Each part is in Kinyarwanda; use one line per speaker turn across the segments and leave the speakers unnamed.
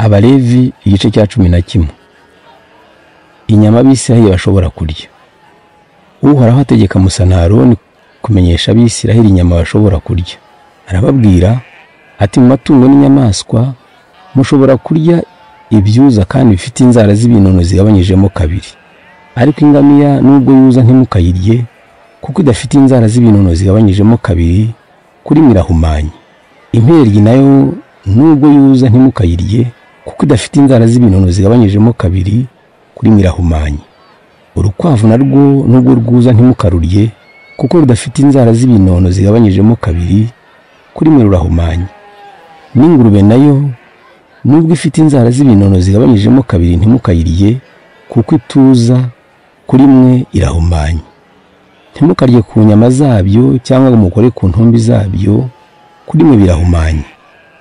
Abalevi igice cya 11. Inyama abisiraheli bashobora kurya. Uhoraho ategeka Musa na Aroni kumenyesha abisiraheli inyama bashobora kurya. Arababwira ati mu matungo n'inyamaswa mushobora kurya ibyuza kandi bifite inzara z'ibinono zigabanyijemo kabiri. Ariko ingamiya nubwo yuza ntimukayirye kuko idafite inzara z'ibinono zigabanyijemo kabiri, kuri mirahumanye. Impereryi nayo nubwo yuza ntimukayirye kuko idafite inzara z'ibinono zigabanyijemo kabiri, kuri mirahumanye. Urukwavu narwo nubwo rwuza ntimukarurye kuko rudafite inzara z'ibinono zigabanyijemo kabiri, kuri mirahumanye. N'ingurube nayo nubwo ifite inzara z'ibinono zigabanyijemo kabiri ntimukayirye kuko ituza, kuri mwe irahumanye. Ntimukarye ku nyama zabyo cyangwa ngo mukore ku ntumbi zabyo, kuri mwe birahumanye.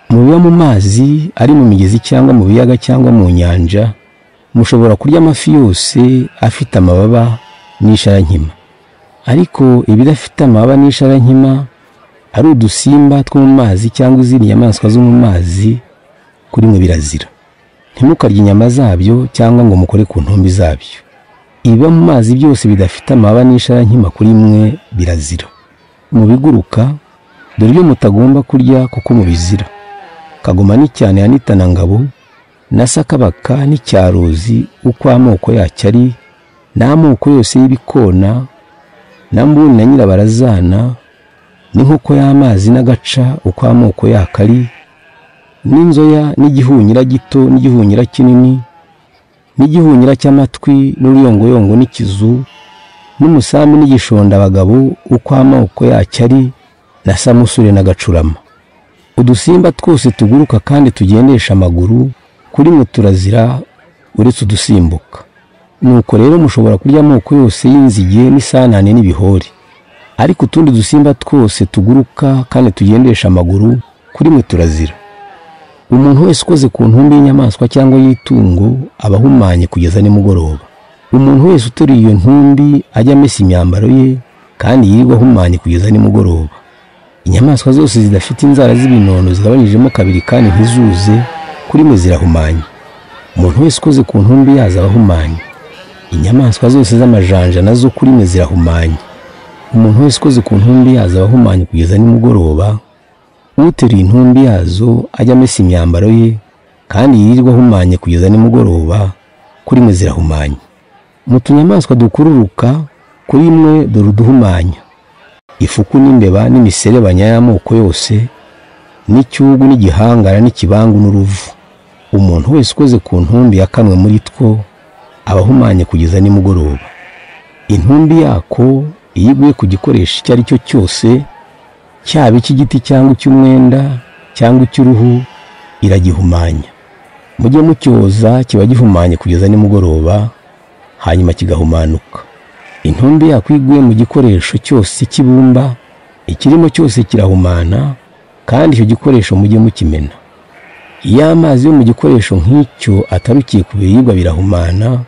Mu biba mu mazi ari mu migezi cyangwa mu biyaga cyangwa mu nyanja mushobora kurya amafi yose afite amababa n'isharankima. Ariko ibidafite amababa n'isharankima ari udusimba two mu mazi cyangwa izindi nyamaswa zo mu mazi, kuri mwe birazira. Ntimukarye inyama zabyo cyangwa ngo mukore ku ntumbi zabyo. Ibiba mu mazi byose bidafite amababa n'isharankima kuri mwe birazira. Mu biguruka dore ibyo mutagomba kurya kuko mubizira: kagoma n'icyane n'itana-ngabo na sakabaka n'icyaruzi uko amoko yacyo ari, n'amoko yose y'ibikona na mbuni na nyirabarazana, n'inkoko y'amazi n'agaca uko amoko yako ari, n'inzoya n'igihunyira gito n'igihunyira kinini, n'igihunyira cy'amatwi n'uruyongoyongo n'ikizu, n'umusambi n'igishonda abagabo uko amoko yacyo ari, na samusure n'agacurama. Udusimba twose tuguruka kandi tugendesha amaguru, kuri mwe turazira uretse udusimbuka. Nuko rero mushobora kurya amoko yose y'inzige n'isanane n'ibihori. Ariko utundi dusimba twose tuguruka kandi tugendesha amaguru, kuri mwe turazira. Umuntu wese ukoze ku ntumbi y'inyamaswa cyangwa y'itungo aba ahumanye kugeza nimugoroba. Umuntu wese uteruye iyo ntumbi ajya amesa imyambaro ye kandi yirirwa ahumanye kugeza nimugoroba. Inyamaswa zose zidafite inzara z'ibinono zigabanyijemo kabiri kandi ntizuze, kuri mwe zirahumanye. Umuntu wese ukoze ku ntumbi yazo aba ahumanye. Inyamaswa zose z'amajanja nazo kuri mwe zirahumanye. Umuntu wese ukoze ku ntumbi yazo aba ahumanye kugeza nimugoroba. Uteruye intumbi yazo ajya amesa imyambaro ye kandi yirirwa ahumanye kugeza nimugoroba, kuri mwe zirahumanye. Mu tunyamaswa dukururuka kuri mwe dore uduhumanya: ifuku n'imbeba n'imiserebanya y'amoko yose, n'icyugu n'igihangara n'ikibangu n'uruvu. Umuntu wese ukoze ku ntumbi ya kamwe muri two aba ahumanye kugeza nimugoroba. Intumbi yako iyo iguye ku gikoresho icyo ari cyo cyose, cyaba icy'igiti cyangwa icy'umwenda cyangwa icy'uruhu, iragihumanya. Mujye mucyoza kiba gihumanye kugeza nimugoroba, hanyuma kigahumanuka. Intumbi yako iguye mu gikoresho cyose cy'ibumba, ikirimo cyose kirahumana, kandi icyo gikoresho mujye mukimena. Iyo amazi yo mu gikoresho nk'icyo atarukiye ku biribwa birahumana,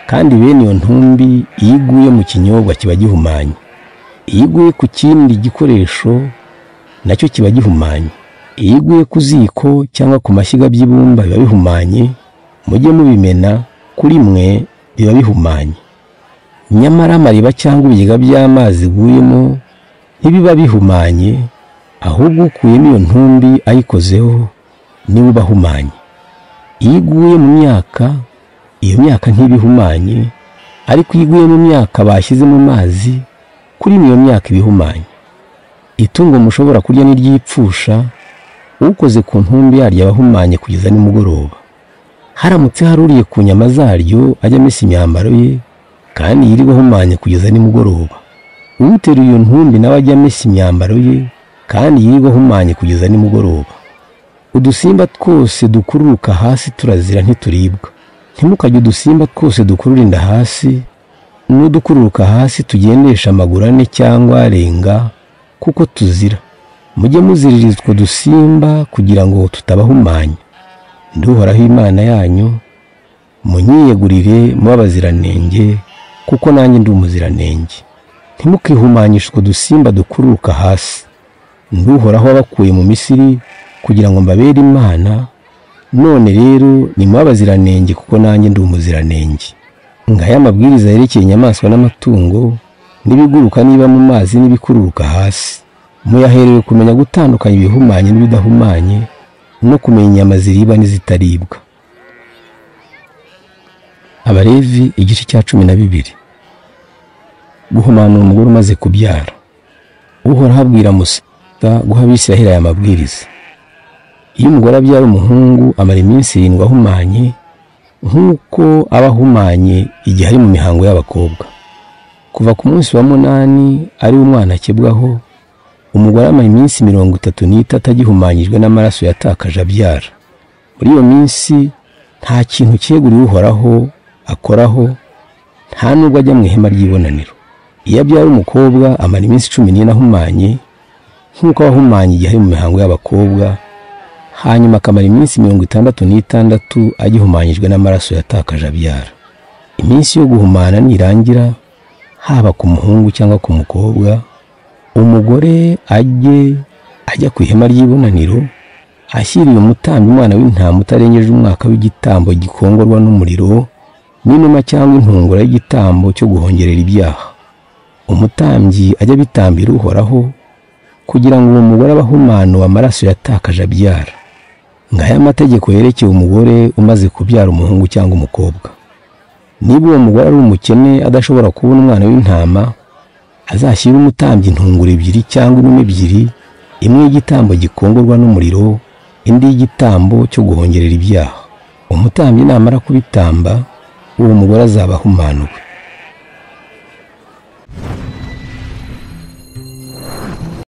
kandi bene iyo ntumbi iyo iguye mu kinyobwa kiba gihumanye. Iyo iguye ku kindi gikoresho nacyo kiba gihumanye. Iyo iguye ku ziko cyangwa ku mashyiga by'ibumba biba bihumanye, mujye mubimena, kuri mwe biba bihumanye. Nyamara amariba cyangwa ibigega by'amazi iguyemo ntibiba bihumanye, ahubwo ukuyemo iyo ntumbi ayikozeho niwe uba ahumanye. Iyo iguye mu myaka, iyo myaka ntibihumanye, ariko iyo iguye mu myaka bashyize mu mazi, kuri iyo myaka ibihumanye. Itungo mushobora kurya n'iryipfusha, ukoze ku ntumbi yaryo aba ahumanye kugeza nimugoroba. Haramutse haruriye ku nyama zaryo ajya amesa imyambaro ye kandi yirirwa ahumanye kugeza nimugoroba. Uteruye iyo ntumbi nawe ajya amesa imyambaro ye kandi yirirwa ahumanye kugeza nimugoroba. Udusimba twose dukururuka hasi turazira ntituribwa. Ntimukarye udusimba twose dukurura inda hasi n'udukururuka hasi tugendesha amaguru ane cyangwa arenga, kuko tuzira. Mujye muziririza utwo dusimba kugira ngo tutabahumanya. Ndi Uhoraho Imana yanyu, munyiyegurire muba abaziranenge, kuko nanjye ndi umuziranenge. Ntimukihumanyishe utwo dusimba dukururuka hasi. Ndi Uhoraho wabakuye mu Misiri kugira ngo mbabere Imana, none rero ni mwe abaziranenge kuko nanjye ndi umuziranenge. Ngaya amabwiriza yerekeye inyamaswa n'amatungo n'ibiguruka niba mu mazi n'ibikururuka hasi. Muyaherewe kumenya gutandukanya ibihumanye n'ibidahumanye no kumenya inyama ziribwa n'izitaribwa. Abalevi igice cya 12. Guhumana umugore umaze kubyara. Uhoraho abwira Musa guha Abisiraheli aya mabwiriza. Iyo umugore abyara umuhungu amara iminsi 7 ahumanye nk'uko aba ahumanye igihe ari mu mihango y'abakobwa. Kuva ku munsi wa 8 ari umwana akebwaho, umugore amara iminsi 33 agihumanyijwe n'amaraso yatakaje abyara. Muri iyo minsi nta kintu cyeguriwe Uhoraho akoraho, nta nubwo ajya mu ihema ry'ibonaniro. Iyo abyara umukobwa amara iminsi 14 ahumanye nk'uko ahumanye igihe ari mu mihango y'abakobwa, hanyuma akamara iminsi 66 agihumanyijwe n'amaraso yatakaje abyara. Iminsi yo guhumana nirangira, haba ku muhungu cyangwa ku mukobwa, umugore ajya ku ihema ry'ibonaniro ashyiriye umutambyi umwana w'intama utarengeje umwaka w'igitambo gikongorwa n'umuriro n'inuma cyangwa intungura y'igitambo cyo guhongerera ibyaha. Umutambyi ajya bitambira Uhoraho kugira ngo uwo mugore abahumanuwe amaraso yatakaje abyara. Ngaya amategeko yerekeye umugore umaze kubyara umuhungu cyangwa umukobwa. Niba uwo mugore ari umukene adashobora kubona umwana w'intama, azashyira umutambyi intungura 2 cyangwa inuma 2, imwe y'igitambo gikongorwa n'umuriro, indi y'igitambo cyo guhongerera ibyaha. Umutambyi namara kubitamba, uwo mugore azaba ahumanuwe.